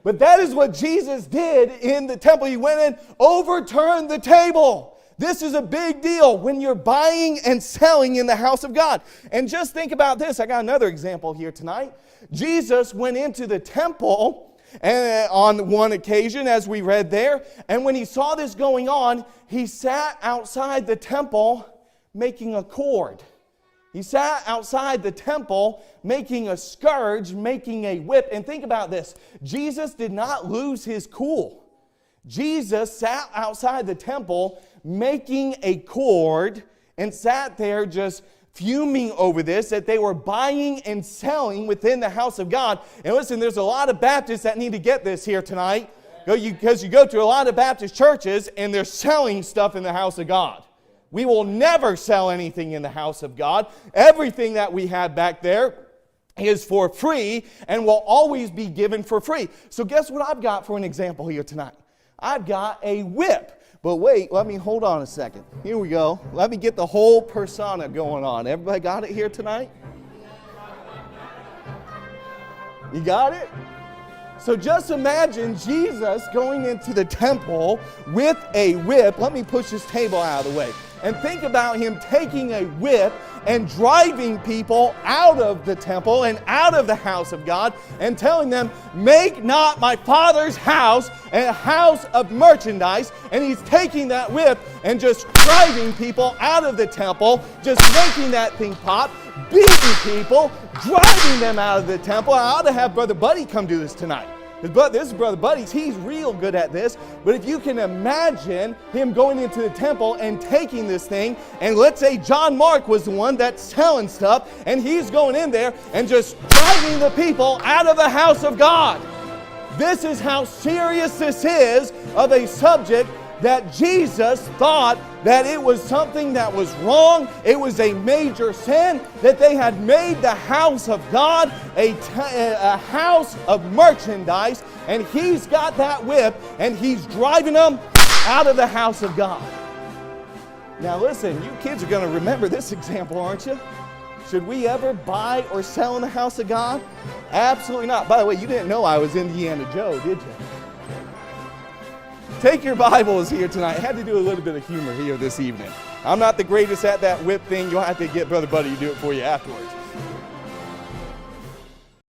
But that is what Jesus did in the temple. He went in, overturned the table. This is a big deal when you're buying and selling in the house of God. And just think about this. I got another example here tonight. Jesus went into the temple on one occasion, as we read there. And when he saw this going on, he sat outside the temple making a cord. He sat outside the temple making a scourge, making a whip. And think about this. Jesus did not lose his cool. Jesus sat outside the temple making a cord and sat there just fuming over this, that they were buying and selling within the house of God. And listen, there's a lot of Baptists that need to get this here tonight, because you go to a lot of Baptist churches and they're selling stuff in the house of God. We will never sell anything in the house of God. Everything that we have back there is for free and will always be given for free. So guess what I've got for an example here tonight? I've got a whip. But wait, let me hold on a second. Here we go. Let me get the whole persona going on. Everybody got it here tonight? You got it? So just imagine Jesus going into the temple with a whip. Let me push this table out of the way. And think about him taking a whip and driving people out of the temple and out of the house of God and telling them, make not my Father's house a house of merchandise. And he's taking that whip and just driving people out of the temple, just making that thing pop, beating people, driving them out of the temple. I ought to have Brother Buddy come do this tonight. This is Brother Buddy's. He's real good at this. But if you can imagine him going into the temple and taking this thing, and let's say John Mark was the one that's selling stuff, and he's going in there and just driving the people out of the house of God. This is how serious this is of a subject that Jesus thought that it was something that was wrong. It was a major sin that they had made the house of God a house of merchandise, and he's got that whip and he's driving them out of the house of God. Now listen, you kids are going to remember this example, aren't you? Should we ever buy or sell in the house of God? Absolutely not. By the way, you didn't know I was Indiana Joe, did you? Take your Bibles here tonight. I had to do a little bit of humor here this evening. I'm not the greatest at that whip thing. You'll have to get Brother Buddy to do it for you afterwards.